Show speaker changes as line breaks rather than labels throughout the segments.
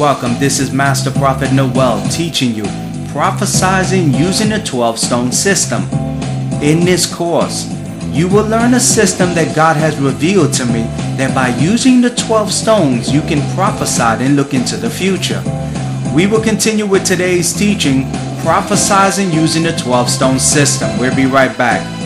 welcome. This is Master Prophet Noel teaching you prophesizing using the 12-stone system. In this course, you will learn a system that God has revealed to me that by using the 12 stones, you can prophesy and look into the future. We will continue with today's teaching, prophesizing using the 12-stone system. We'll be right back.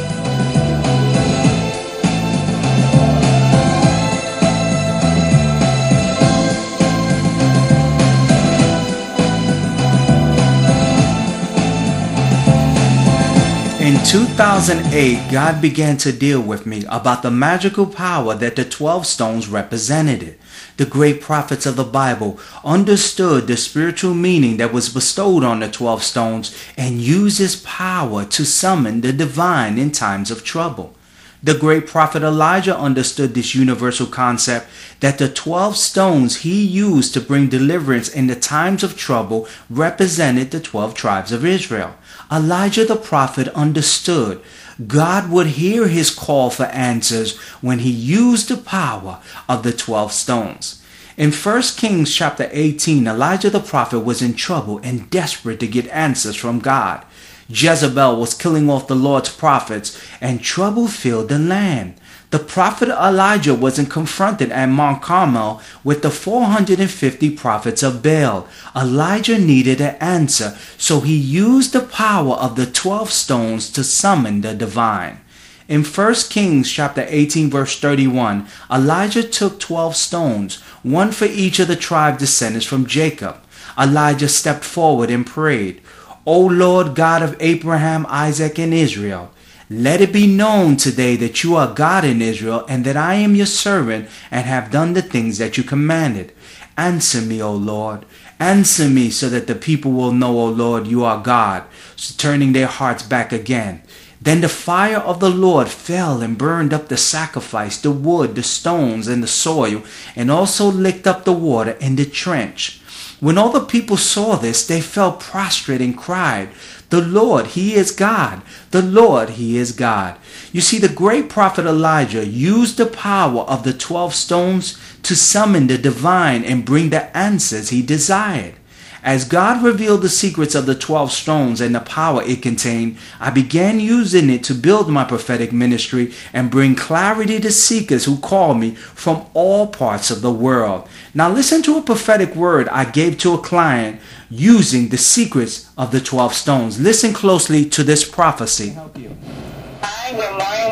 In 2008, God began to deal with me about the magical power that the 12 stones represented. The great prophets of the Bible understood the spiritual meaning that was bestowed on the 12 stones and used this power to summon the divine in times of trouble. The great prophet Elijah understood this universal concept that the 12 stones he used to bring deliverance in the times of trouble represented the 12 tribes of Israel. Elijah the prophet understood God would hear his call for answers when he used the power of the 12 stones. In 1 Kings chapter 18, Elijah the prophet was in trouble and desperate to get answers from God. Jezebel was killing off the Lord's prophets, and trouble filled the land. The prophet Elijah wasn't confronted at Mount Carmel with the 450 prophets of Baal. Elijah needed an answer, so he used the power of the 12 stones to summon the divine. In 1 Kings chapter 18 verse 31, Elijah took 12 stones, one for each of the tribe descendants from Jacob. Elijah stepped forward and prayed, O Lord God of Abraham, Isaac, and Israel, let it be known today that you are God in Israel and that I am your servant and have done the things that you commanded. Answer me, O Lord. Answer me so that the people will know, O Lord, you are God, so turning their hearts back again. Then the fire of the Lord fell and burned up the sacrifice, the wood, the stones, and the soil, and also licked up the water in the trench. When all the people saw this, they fell prostrate and cried, the Lord, He is God. The Lord, He is God. You see, the great prophet Elijah used the power of the 12 stones to summon the divine and bring the answers he desired. As God revealed the secrets of the 12 stones and the power it contained, I began using it to build my prophetic ministry and bring clarity to seekers who call me from all parts of the world. Now listen to a prophetic word I gave to a client using the secrets of the 12 stones. Listen closely to this prophecy.
Hi, good morning.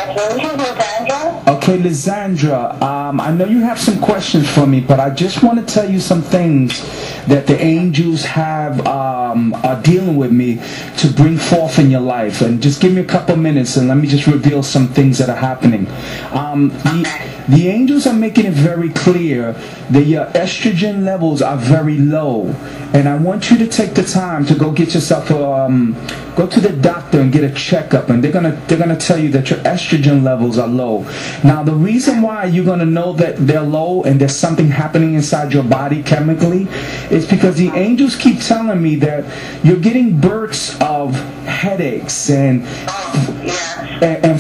Lysandra.
Okay, Lysandra, I know you have some questions for me, but I just want to tell you some things that the angels have are dealing with me to bring forth in your life. And just give me a couple minutes and let me just reveal some things that are happening. The angels are making it very clear that your estrogen levels are very low, and I want you to take the time to go get yourself go to the doctor and get a checkup, and they're gonna tell you that your estrogen levels are low. Now the reason why you're gonna know that they're low and there's something happening inside your body chemically is because the angels keep telling me that you're getting bursts of headaches and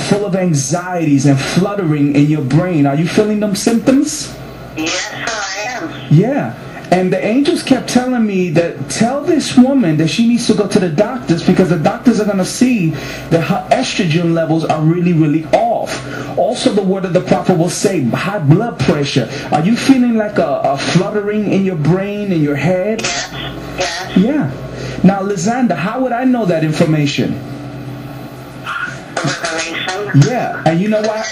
full of anxieties and fluttering in your brain. Are you feeling them symptoms?
Yes, I am.
Yeah. And the angels kept telling me that tell this woman that she needs to go to the doctors because the doctors are going to see that her estrogen levels are really, really off. Also, the word of the prophet will say high blood pressure. Are you feeling like a fluttering in your brain, in your head?
Yes.
Yeah. Now, Lysandra, how would I know that information? Yeah, and you know why?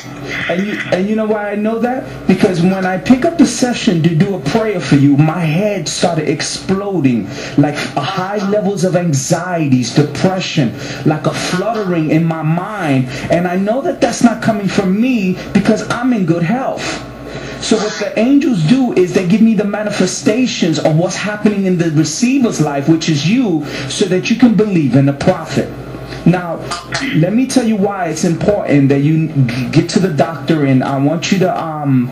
And you know why I know that? Because when I pick up the session to do a prayer for you, my head started exploding, like high levels of anxieties, depression, like a fluttering in my mind, and I know that that's not coming from me because I'm in good health. So what the angels do is they give me the manifestations of what's happening in the receiver's life, which is you, so that you can believe in the prophet. Now, let me tell you why it's important that you get to the doctor, and I want you to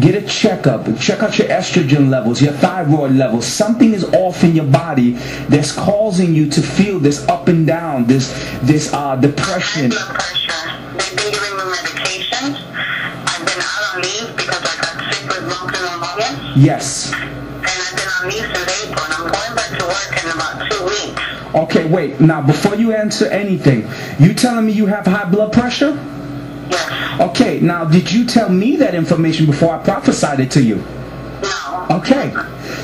get a checkup. Check out your estrogen levels, your thyroid levels. Something is off in your body that's causing you to feel this up and down, this depression.
Blood pressure. They've been giving me medication. I've been out on leave because I got sick with bronchial pneumonia.
Yes.
And I've been on on me since April, and I'm going back to work in about 2 weeks.
Okay, wait. Now, before you answer anything, you telling me you have high blood pressure?
Yes.
Okay, now, did you tell me that information before I prophesied it to you?
No.
Okay.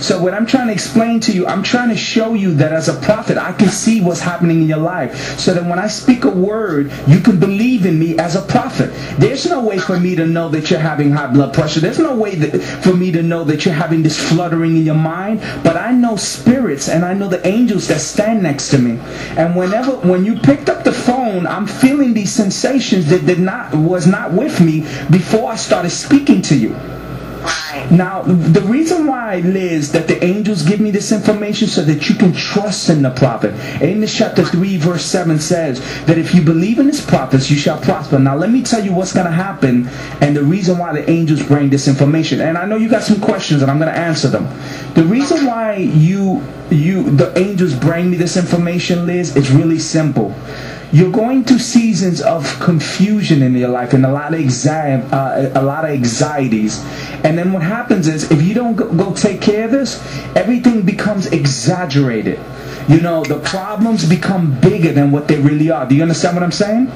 So what I'm trying to explain to you, I'm trying to show you that as a prophet, I can see what's happening in your life. So that when I speak a word, you can believe in me as a prophet. There's no way for me to know that you're having high blood pressure. There's no way for me to know that you're having this fluttering in your mind. But I know spirits, and I know the angels that stand next to me. And when you picked up the phone, I'm feeling these sensations that was not with me before I started speaking to you. Now, the reason why, Liz, that the angels give me this information so that you can trust in the prophet. Amos chapter 3 verse 7 says that if you believe in his prophets, you shall prosper. Now, let me tell you what's going to happen and the reason why the angels bring this information. And I know you got some questions and I'm going to answer them. The reason why the angels bring me this information, Liz, is really simple. You're going through seasons of confusion in your life and a lot of anxieties. And then what happens is, if you don't go take care of this, everything becomes exaggerated. You know, the problems become bigger than what they really are. Do you understand what I'm saying?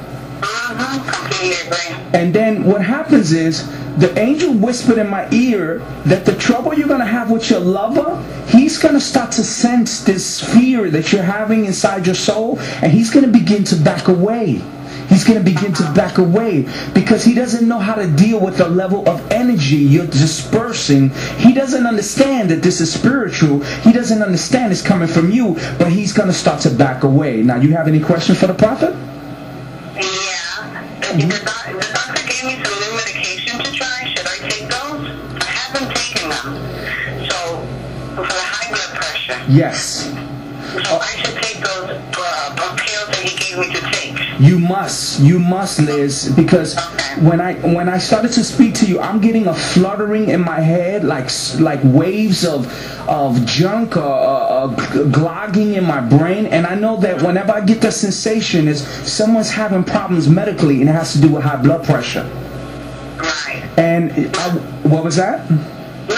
And then what happens is, the angel whispered in my ear that the trouble you're going to have with your lover, he's going to start to sense this fear that you're having inside your soul, and he's going to begin to back away. He's going to begin to back away because he doesn't know how to deal with the level of energy you're dispersing. He doesn't understand that this is spiritual. He doesn't understand it's coming from you, but he's going to start to back away. Now, you have any questions for the prophet?
The doctor gave me some new medication to try. Should I take those? I haven't taken them. So, for the high blood pressure.
Yes.
So I should take those pills that he gave me to take.
You must, Liz, because when I started to speak to you, I'm getting a fluttering in my head, like waves of junk clogging in my brain, and I know that whenever I get that sensation, is someone's having problems medically, and it has to do with high blood pressure.
Right.
And what was that?
No, go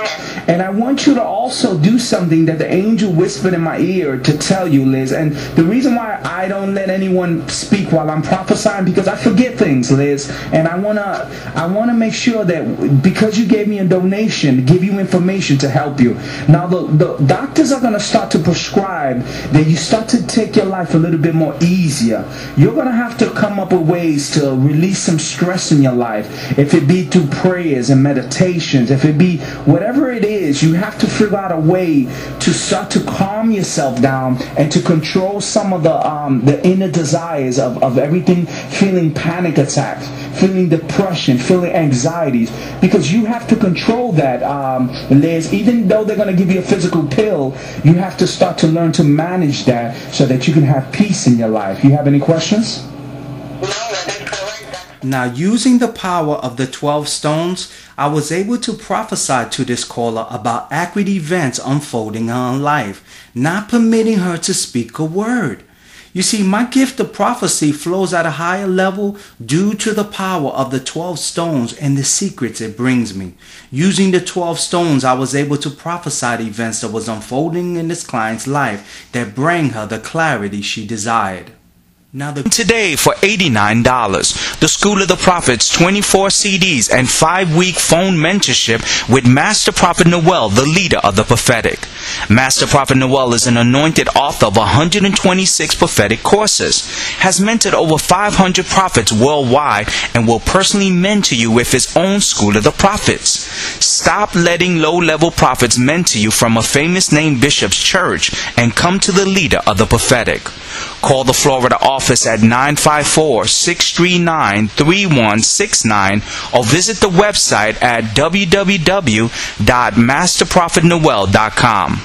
ahead.
And I want you to also do something that the angel whispered in my ear to tell you, Liz. And the reason why I don't let anyone speak while I'm prophesying, because I forget things, Liz. And I wanna make sure that because you gave me a donation, give you information to help you. Now the doctors are gonna start to prescribe that you start to take your life a little bit more easier. You're gonna have to come up with ways to release some stress in your life. If it be through prayers and meditations, if it be whatever it is, you have to figure out a way to start to calm yourself down and to control some of the inner desires of everything, feeling panic attacks, feeling depression, feeling anxieties, because you have to control that, Liz. Even though they're going to give you a physical pill, you have to start to learn to manage that so that you can have peace in your life. You have any questions?
No, that is correct.
Now, using the power of the 12 stones, I was able to prophesy to this caller about accurate events unfolding in her life, not permitting her to speak a word. You see, my gift of prophecy flows at a higher level due to the power of the 12 stones and the secrets it brings me. Using the 12 stones, I was able to prophesy the events that was unfolding in this client's life that bring her the clarity she desired. Now today for $89, the School of the Prophets 24 CDs and 5-week phone mentorship with Master Prophet Noel, the leader of the prophetic. Master Prophet Noel is an anointed author of 126 prophetic courses, has mentored over 500 prophets worldwide, and will personally mentor you with his own School of the Prophets. Stop letting low-level prophets mentor you from a famous name bishop's church and come to the leader of the prophetic. Call the Florida office at 954-639-3169 or visit the website at www.masterprophetnoel.com.